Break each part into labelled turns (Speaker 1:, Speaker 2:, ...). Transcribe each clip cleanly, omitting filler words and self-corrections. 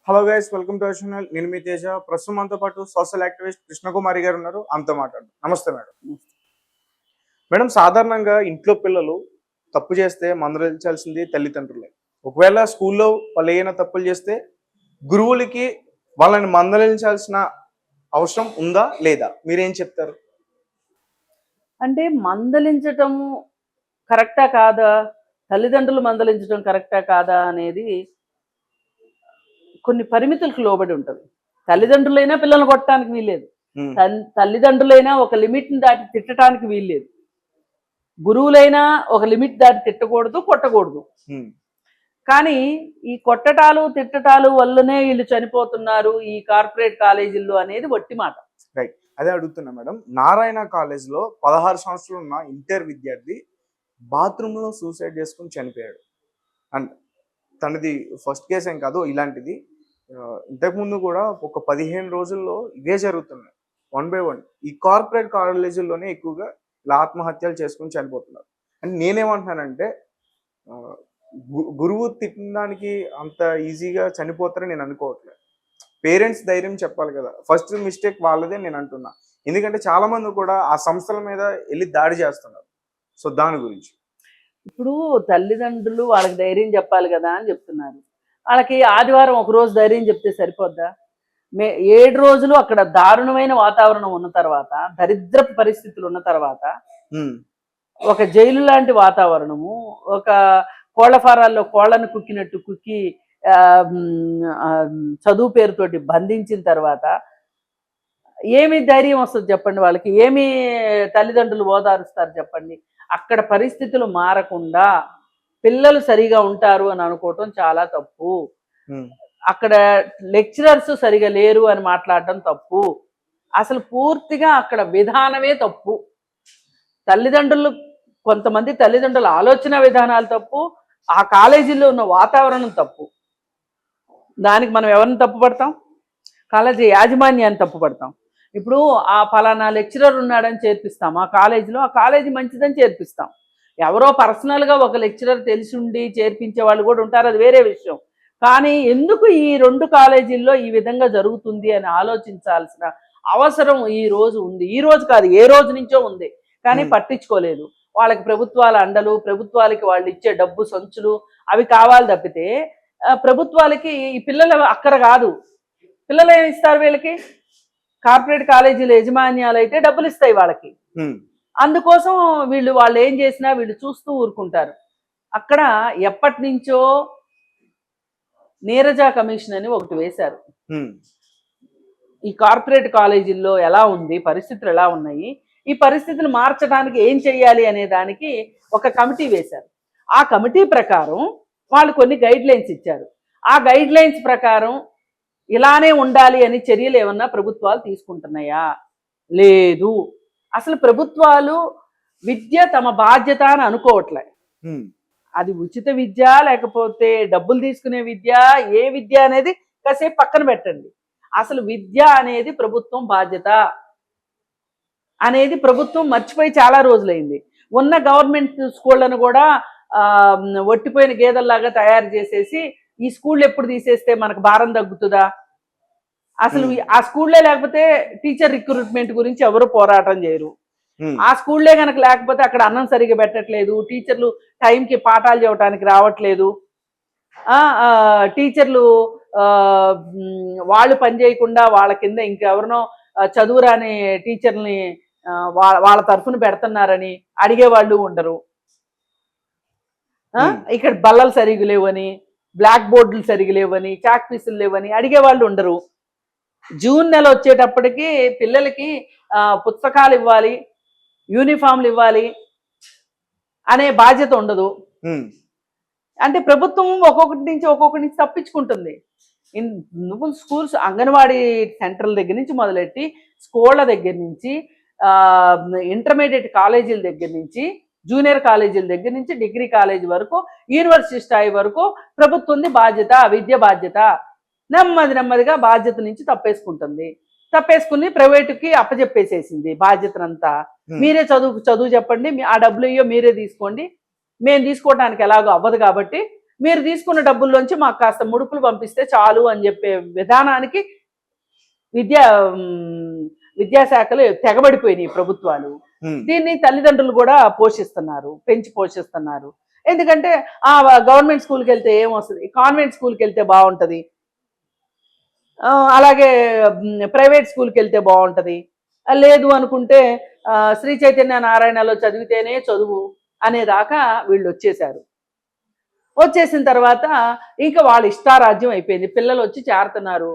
Speaker 1: Hello guys, welcome to our channel. నేను మీ తేజ. ప్రస్తుతం మనతో పాటు సోషల్ యాక్టివిస్ట్ కృష్ణకుమారి గారు ఉన్నారు. ఆమెతో మాట్లాడు. నమస్తే మేడం. మేడం, సాధారణంగా ఇంట్లో పిల్లలు తప్పు చేస్తే మందలించాల్సింది తల్లిదండ్రులే. ఒకవేళ స్కూల్లో వాళ్ళు ఏమైనా తప్పులు చేస్తే గురువులకి వాళ్ళని మందలించాల్సిన అవసరం ఉందా లేదా? మీరేం చెప్తారు?
Speaker 2: అంటే మందలించటం కరెక్టా కాదా, తల్లిదండ్రులు మందలించడం కరెక్టా కాదా అనేది కొన్ని పరిమితులకు లోబడి ఉంటుంది. తల్లిదండ్రులైనా పిల్లల్ని కొట్టడానికి వీల్లేదు, తల్లిదండ్రులైనా ఒక లిమిట్ని దాటి తిట్టడానికి వీల్లేదు, గురువులైనా ఒక లిమిట్ దాటి తిట్టకూడదు, కొట్టకూడదు. కానీ ఈ కొట్టటాలు తిట్టటాలు వల్లనే వీళ్ళు చనిపోతున్నారు ఈ కార్పొరేట్ కాలేజీల్లో అనేది వట్టి మాట.
Speaker 1: రైట్, అదే అడుగుతున్నా మేడం. నారాయణ కాలేజ్లో 16 సంవత్సరాలు ఉన్న ఇంటర్ విద్యార్థి బాత్రూంలో సూసైడ్ చేసుకుని చనిపోయాడు. అండ్ తనది ఫస్ట్ కేసు ఏం కాదు, ఇలాంటిది ఇంతకుముందు కూడా ఒక 15 రోజుల్లో ఇవే జరుగుతున్నాయి. 1 by 1 ఈ కార్పొరేట్ కాలేజీల్లోనే ఎక్కువగా ఇలా ఆత్మహత్యలు చేసుకుని చనిపోతున్నారు. అండ్ నేనేమంటున్నానంటే గురువు తిట్టడానికి అంత ఈజీగా చనిపోతారని నేను అనుకోవట్లేదు. పేరెంట్స్ ధైర్యం చెప్పాలి కదా. ఫస్ట్ మిస్టేక్ వాళ్ళదే నేను అంటున్నా. ఎందుకంటే చాలా మంది కూడా ఆ సంస్థల మీద వెళ్ళి దాడి చేస్తున్నారు. సో దాని గురించి
Speaker 2: ఇప్పుడు తల్లిదండ్రులు వాళ్ళకి ధైర్యం చెప్పాలి కదా అని చెప్తున్నారు. వాళ్ళకి ఆదివారం ఒక రోజు ధైర్యం చెప్తే సరిపోద్దా? 7 రోజులు అక్కడ దారుణమైన వాతావరణం ఉన్న తర్వాత, దరిద్రపు పరిస్థితులు ఉన్న తర్వాత, ఒక జైలు లాంటి వాతావరణము, ఒక కోళ్ల ఫారాల్లో కోళ్లను కుక్కినట్టు కుక్కి చదువు పేరుతోటి బంధించిన తర్వాత ఏమి ధైర్యం వస్తుంది చెప్పండి? వాళ్ళకి ఏమి తల్లిదండ్రులు ఓదారుస్తారు చెప్పండి? అక్కడ పరిస్థితులు మారకుండా పిల్లలు సరిగా ఉంటారు అని అనుకోవటం చాలా తప్పు. అక్కడ లెక్చరర్స్ సరిగా లేరు అని మాట్లాడటం తప్పు. అసలు పూర్తిగా అక్కడ విధానమే తప్పు. తల్లిదండ్రులు, కొంతమంది తల్లిదండ్రుల ఆలోచన విధానాలు తప్పు, ఆ కాలేజీలో ఉన్న వాతావరణం తప్పు. దానికి మనం ఎవరిని తప్పు పడతాం? కాలేజీ యాజమాన్యాన్ని తప్పు పడతాం. ఇప్పుడు ఆ ఫలానా లెక్చరర్ ఉన్నాడని చేర్పిస్తాం ఆ కాలేజీలో, ఆ కాలేజీ మంచిదని చేర్పిస్తాం. ఎవరో పర్సనల్గా ఒక లెక్చరర్ తెలిసి ఉండి చేర్పించే వాళ్ళు కూడా ఉంటారు, అది వేరే విషయం. కానీ ఎందుకు ఈ 2 కాలేజీల్లో ఈ విధంగా జరుగుతుంది అని ఆలోచించాల్సిన అవసరం ఈ రోజు ఉంది. ఈ రోజు కాదు, ఏ రోజు నుంచో ఉంది, కానీ పట్టించుకోలేదు. వాళ్ళకి ప్రభుత్వాల అండలు, ప్రభుత్వాలకి వాళ్ళు ఇచ్చే డబ్బు సంచులు అవి కావాలి తప్పితే ప్రభుత్వాలకి ఈ పిల్లలు అక్కడ కాదు. పిల్లలు ఏమి ఇస్తారు వీళ్ళకి? కార్పొరేట్ కాలేజీల యజమాన్యాలు అయితే డబ్బులు ఇస్తాయి వాళ్ళకి. అందుకోసం వాళ్ళు ఏం చేసినా వీళ్ళు చూస్తూ ఊరుకుంటారు. అక్కడ ఎప్పటి నుంచో నీరజ కమిషన్ అని ఒకటి వేశారు. ఈ కార్పొరేట్ కాలేజీల్లో ఎలా ఉంది, పరిస్థితులు ఎలా ఉన్నాయి, ఈ పరిస్థితులు మార్చడానికి ఏం చెయ్యాలి అనే దానికి ఒక కమిటీ వేశారు. ఆ కమిటీ ప్రకారం వాళ్ళు కొన్ని గైడ్ లైన్స్ ఇచ్చారు. ఆ గైడ్ లైన్స్ ప్రకారం ఇలానే ఉండాలి అని చర్యలు ఏమన్నా ప్రభుత్వాలు తీసుకుంటున్నాయా? లేదు. అసలు ప్రభుత్వాలు విద్య తమ బాధ్యత అని అనుకోవట్లే. అది ఉచిత విద్య లేకపోతే డబ్బులు తీసుకునే విద్య, ఏ విద్య అనేది కాసేపు పక్కన పెట్టండి. అసలు విద్య అనేది ప్రభుత్వం బాధ్యత అనేది ప్రభుత్వం మర్చిపోయి చాలా రోజులైంది. ఉన్న గవర్నమెంట్ స్కూళ్లను కూడా ఒట్టిపోయిన గేదెల్లాగా తయారు చేసేసి ఈ స్కూళ్ళు ఎప్పుడు తీసేస్తే మనకు భారం తగ్గుతుందా? అసలు ఆ స్కూళ్ళే లేకపోతే టీచర్ రిక్రూట్మెంట్ గురించి ఎవరు పోరాటం చేయరు. ఆ స్కూళ్ళే కనుక లేకపోతే అక్కడ అన్నం సరిగా పెట్టట్లేదు, టీచర్లు టైంకి పాఠాలు చెప్పడానికి రావట్లేదు, టీచర్లు వాళ్ళు పని చేయకుండా వాళ్ళ కింద ఇంకెవరినో చదువురాని టీచర్ని వాళ్ళ తరఫున పెడుతున్నారని అడిగేవాళ్ళు ఉండరు. ఇక్కడ బల్లలు సరిగా లేవని, బ్లాక్ బోర్డులు సరిగా లేవని, చాక్ పీసులు లేవని అడిగేవాళ్ళు ఉండరు. జూన్ నెల వచ్చేటప్పటికి పిల్లలకి పుస్తకాలు ఇవ్వాలి, యూనిఫామ్లు ఇవ్వాలి అనే బాధ్యత ఉండదు. అంటే ప్రభుత్వం ఒక్కొక్కటి నుంచి తప్పించుకుంటుంది. నువ్వు స్కూల్స్, అంగన్వాడీ సెంటర్ల దగ్గర నుంచి మొదలెట్టి స్కూళ్ళ దగ్గర నుంచి, ఇంటర్మీడియట్ కాలేజీల దగ్గర నుంచి, జూనియర్ కాలేజీల దగ్గర నుంచి డిగ్రీ కాలేజీ వరకు, యూనివర్సిటీ స్థాయి వరకు ప్రభుత్వంది బాధ్యత, విద్య బాధ్యత. నెమ్మదిగా బాధ్యత నుంచి తప్పేసుకుని ప్రైవేటుకి అప్పచెప్పేసేసింది బాధ్యతనంతా. మీరే చదువు చెప్పండి, ఆ డబ్బులు అయ్యో మీరే తీసుకోండి, మేము తీసుకోవడానికి ఎలాగో అవ్వదు కాబట్టి మీరు తీసుకున్న డబ్బుల్లోంచి మాకు కాస్త ముడుపులు పంపిస్తే చాలు అని చెప్పే విధానానికి విద్యాశాఖలు తెగబడిపోయినాయి ప్రభుత్వాలు. దీన్ని తల్లిదండ్రులు కూడా పోషిస్తున్నారు, పెంచి పోషిస్తున్నారు. ఎందుకంటే గవర్నమెంట్ స్కూల్కి వెళ్తే ఏమొస్తుంది, కాన్వెంట్ స్కూల్కి వెళ్తే బాగుంటుంది, అలాగే ప్రైవేట్ స్కూల్కి వెళ్తే బాగుంటుంది, లేదు అనుకుంటే శ్రీ చైతన్య నారాయణలో చదివితేనే చదువు అనేదాకా వీళ్ళు వచ్చేసారు. వచ్చేసిన తర్వాత ఇంకా వాళ్ళ ఇష్టారాజ్యం అయిపోయింది. పిల్లలు వచ్చి చేరుతున్నారు,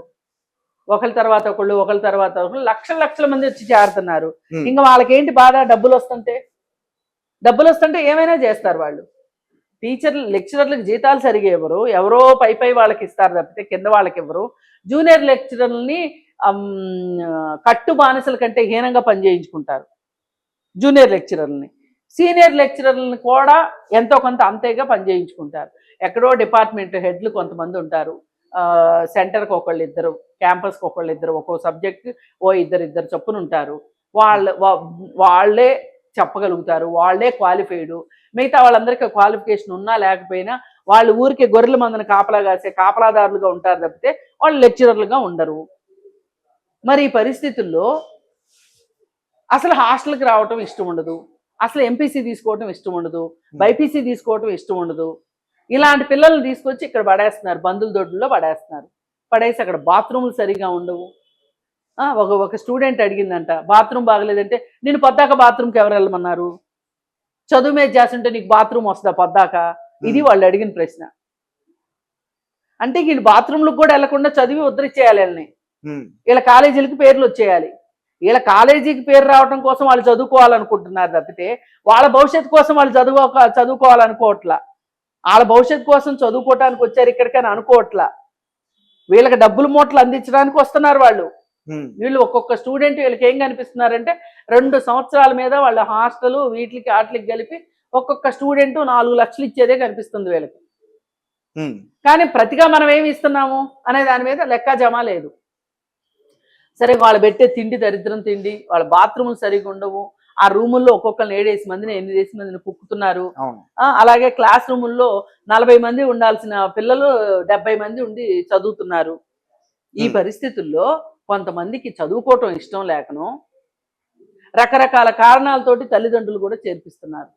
Speaker 2: ఒకరి తర్వాత ఒకళ్ళు లక్షల మంది వచ్చి చేరుతున్నారు. ఇంకా వాళ్ళకేంటి బాధ, డబ్బులు వస్తుంటే ఏమైనా చేస్తారు వాళ్ళు. టీచర్లు లెక్చరర్లకు జీతాలు సరిగా ఇవ్వరు, ఎవరో పై వాళ్ళకి ఇస్తారు తప్పితే కింద వాళ్ళకి ఇవ్వరు. జూనియర్ లెక్చరర్లని కట్టు బానిసల కంటే హీనంగా పనిచేయించుకుంటారు జూనియర్ లెక్చరర్లని. సీనియర్ లెక్చరర్లను కూడా ఎంతో కొంత అంతేగా పనిచేయించుకుంటారు. ఎక్కడో డిపార్ట్మెంట్ హెడ్లు కొంతమంది ఉంటారు, సెంటర్కి ఒకళ్ళు ఇద్దరు, క్యాంపస్కి ఒకళ్ళు ఇద్దరు, ఒక్కో సబ్జెక్ట్ ఇద్దరు చొప్పున ఉంటారు. వాళ్ళే చెప్పగలుగుతారు, వాళ్ళే క్వాలిఫైడ్. మిగతా వాళ్ళందరికీ క్వాలిఫికేషన్ ఉన్నా లేకపోయినా వాళ్ళు ఊరికే గొర్రెల మందిని కాపలాదారులుగా ఉంటారు తప్పితే వాళ్ళు లెక్చరర్లుగా ఉండరు. మరి ఈ పరిస్థితుల్లో అసలు హాస్టల్కి రావటం ఇష్టం ఉండదు, అసలు ఎంపీసీ తీసుకోవటం ఇష్టం ఉండదు, బైపీసీ తీసుకోవటం ఇష్టం ఉండదు. ఇలాంటి పిల్లల్ని తీసుకొచ్చి ఇక్కడ పడేస్తున్నారు, బంధువుల దొడ్లలో పడేసి అక్కడ బాత్రూములు సరిగా ఉండవు. ఒక స్టూడెంట్ అడిగిందంట, బాత్రూమ్ బాగలేదంటే నేను పొద్దాక బాత్రూమ్కి ఎవరు వెళ్ళమన్నారు, చదువు మీద చేస్తుంటే నీకు బాత్రూమ్ వస్తుందా పొద్దాక? ఇది వాళ్ళు అడిగిన ప్రశ్న. అంటే వీళ్ళు బాత్రూమ్లకు కూడా వెళ్లకుండా చదివి ఉద్ధరించేయాలి వీళ్ళని, వీళ్ళ కాలేజీలకి పేర్లు వచ్చేయాలి. వీళ్ళ కాలేజీకి పేరు రావడం కోసం వాళ్ళు చదువుకోవాలనుకుంటున్నారు తప్పితే వాళ్ళ భవిష్యత్తు కోసం వాళ్ళు చదువుకోవాలనుకోవట్లా. వాళ్ళ భవిష్యత్తు కోసం చదువుకోవటానికి వచ్చారు ఇక్కడికని అనుకోవట్లా. వీళ్ళకి డబ్బులు మూటలు అందించడానికి వస్తున్నారు వాళ్ళు. వీళ్ళు ఒక్కొక్క స్టూడెంట్ వీళ్ళకి ఏం కనిపిస్తున్నారంటే 2 సంవత్సరాల మీద వాళ్ళ హాస్టల్ వాటికి కలిపి ఒక్కొక్క స్టూడెంట్ 4 లక్షలు ఇచ్చేదే కనిపిస్తుంది వీళ్ళకి. కానీ ప్రతిగా మనం ఏమి ఇస్తున్నాము అనే దాని మీద లెక్క జమ లేదు. సరే, వాళ్ళు పెట్టే తిండి దరిద్రం తిండి, వాళ్ళ బాత్రూములు సరిగా ఉండవు, ఆ రూముల్లో ఒక్కొక్కరిని 7 మందిని 8 మందిని కుక్కుతున్నారు. అలాగే క్లాస్ రూముల్లో 40 మంది ఉండాల్సిన పిల్లలు 70 మంది ఉండి చదువుతున్నారు. ఈ పరిస్థితుల్లో కొంతమందికి చదువుకోవటం ఇష్టం లేకను రకరకాల కారణాలతోటి తల్లిదండ్రులు కూడా చేర్పిస్తున్నారు.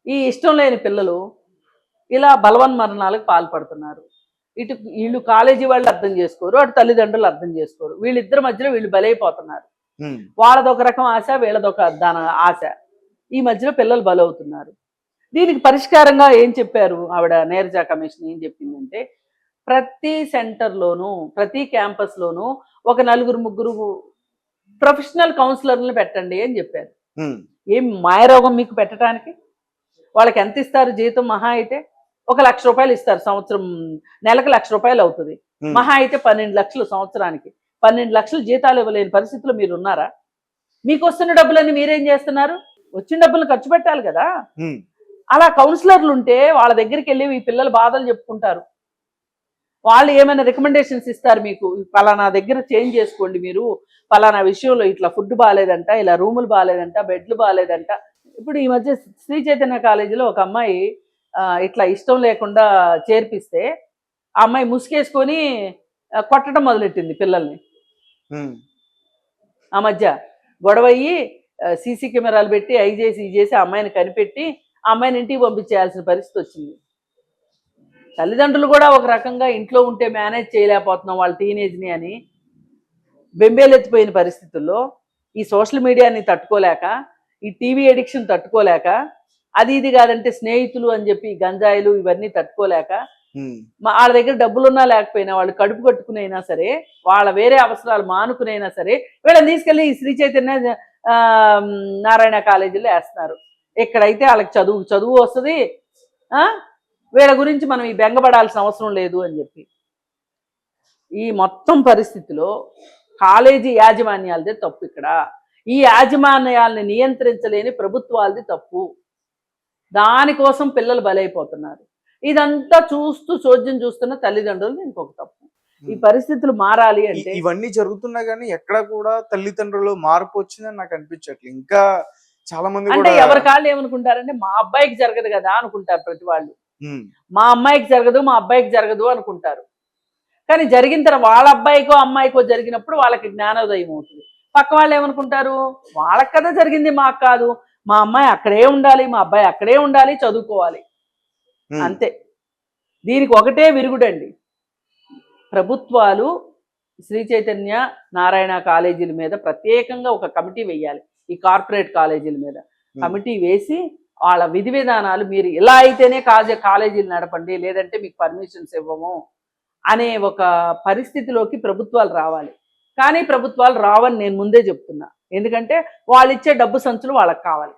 Speaker 2: ఈ ఇష్టం లేని పిల్లలు ఇలా బలవన్మరణాలకు పాల్పడుతున్నారు. వీళ్ళు కాలేజీ వాళ్ళు అర్థం చేసుకోరు, అటు తల్లిదండ్రులు అర్థం చేసుకోరు. వీళ్ళిద్దరి మధ్యలో వీళ్ళు బలైపోతున్నారు. వాళ్ళదొక రకం ఆశ, వీళ్ళదొక ఆశ. ఈ మధ్యలో పిల్లలు బలవుతున్నారు. దీనికి పరిష్కారంగా ఏం చెప్పారు ఆవిడ నీరజ కమిషన్ ఏం చెప్పిందంటే, ప్రతి సెంటర్లోనూ ప్రతి క్యాంపస్లోనూ ఒక 4-3 ప్రొఫెషనల్ కౌన్సిలర్లను పెట్టండి అని చెప్పారు. ఏం మాయరోగం మీకు పెట్టడానికి? వాళ్ళకి ఎంత ఇస్తారు జీతం? మహా అయితే ₹1,00,000 ఇస్తారు సంవత్సరం, నెలకు ₹1,00,000 అవుతుంది. మహా అయితే 12 లక్షలు సంవత్సరానికి. 12 లక్షలు జీతాలు ఇవ్వలేని పరిస్థితుల్లో మీరు ఉన్నారా? మీకు వస్తున్న డబ్బులన్నీ మీరేం చేస్తున్నారు? వచ్చిన డబ్బులను ఖర్చు పెట్టాలి కదా. అలా కౌన్సిలర్లు ఉంటే వాళ్ళ దగ్గరికి వెళ్ళి ఈ పిల్లల బాధలు చెప్పుకుంటారు. వాళ్ళు ఏమైనా రికమెండేషన్స్ ఇస్తారు, మీకు పలానా దగ్గర చేంజ్ చేసుకోండి, మీరు పలానా విషయంలో ఇట్లా ఫుడ్ బాగాలేదంట, ఇలా రూములు బాగాలేదంట, బెడ్లు బాగాలేదంట. ఇప్పుడు ఈ మధ్య శ్రీ చైతన్య కాలేజీలో ఒక అమ్మాయి ఇట్లా ఇష్టం లేకుండా చేర్పిస్తే ఆ అమ్మాయి ముసుకేసుకొని కొట్టడం మొదలెట్టింది పిల్లల్ని. ఆ మధ్య గొడవయ్యి సీసీ కెమెరాలు పెట్టి ఈ చేసి ఆ అమ్మాయిని కనిపెట్టి ఆ అమ్మాయిని ఇంటికి పంపించేయాల్సిన పరిస్థితి వచ్చింది. తల్లిదండ్రులు కూడా ఒక రకంగా ఇంట్లో ఉంటే మేనేజ్ చేయలేకపోతున్నాం వాళ్ళ టీనేజ్ని అని బెంబేలెత్తిపోయిన పరిస్థితుల్లో ఈ సోషల్ మీడియాని తట్టుకోలేక, ఈ టీవీ ఎడిక్షన్ తట్టుకోలేక, ఇది కాదంటే స్నేహితులు అని చెప్పి గంజాయిలు ఇవన్నీ తట్టుకోలేక, వాళ్ళ దగ్గర డబ్బులున్నా లేకపోయినా వాళ్ళు కడుపు కట్టుకునైనా సరే, వాళ్ళ వేరే అవసరాలు మానుకునైనా సరే వీళ్ళని తీసుకెళ్ళి ఈ శ్రీ చైతన్య నారాయణ కాలేజీలో వేస్తున్నారు. ఎక్కడైతే వాళ్ళకి చదువు వస్తుంది, వీళ్ళ గురించి మనం ఈ బెంగపడాల్సిన అవసరం లేదు అని చెప్పి. ఈ మొత్తం పరిస్థితిలో కాలేజీ యాజమాన్యాలదే తప్పు. ఇక్కడ ఈ యాజమాన్యాలని నియంత్రించలేని ప్రభుత్వాలది తప్పు. దానికోసం పిల్లలు బలైపోతున్నారు. ఇదంతా చోద్యం చూస్తున్న తల్లిదండ్రులు ఇంకొక తప్పు. ఈ పరిస్థితులు మారాలి అంటే
Speaker 1: ఇవన్నీ జరుగుతున్నా కానీ ఎక్కడ కూడా తల్లిదండ్రులు మార్పు వచ్చిందని నాకు అనిపించట్లేదు. ఇంకా చాలా మంది
Speaker 2: అంటే ఎవరి కాళ్ళు ఏమనుకుంటారంటే మా అబ్బాయికి జరగదు కదా అనుకుంటారు ప్రతి వాళ్ళు.
Speaker 1: ఉమ్,
Speaker 2: మా అమ్మాయికి జరగదు, మా అబ్బాయికి జరగదు అనుకుంటారు. కానీ జరిగిన తర్వాత వాళ్ళ అబ్బాయికో అమ్మాయికో జరిగినప్పుడు వాళ్ళకి జ్ఞానోదయం అవుతుంది. పక్క వాళ్ళు ఏమనుకుంటారు, వాళ్ళకి కదా జరిగింది, మాకు కాదు, మా అమ్మాయి అక్కడే ఉండాలి, మా అబ్బాయి అక్కడే ఉండాలి, చదువుకోవాలి,
Speaker 1: ఉమ్,
Speaker 2: అంతే. దీనికి ఒకటే విరుగుడండి, ప్రభుత్వాలు శ్రీ చైతన్య నారాయణ కాలేజీల మీద ప్రత్యేకంగా ఒక కమిటీ వేయాలి. ఈ కార్పొరేట్ కాలేజీల మీద కమిటీ వేసి వాళ్ళ విధి విధానాలు, మీరు ఇలా అయితేనే కాలేజీలు నడపండి, లేదంటే మీకు పర్మిషన్స్ ఇవ్వము అనే ఒక పరిస్థితిలోకి ప్రభుత్వాలు రావాలి. కానీ ప్రభుత్వాలు రావని నేను ముందే చెప్తున్నా. ఎందుకంటే వాళ్ళు ఇచ్చే డబ్బు సంచులు వాళ్ళకి కావాలి.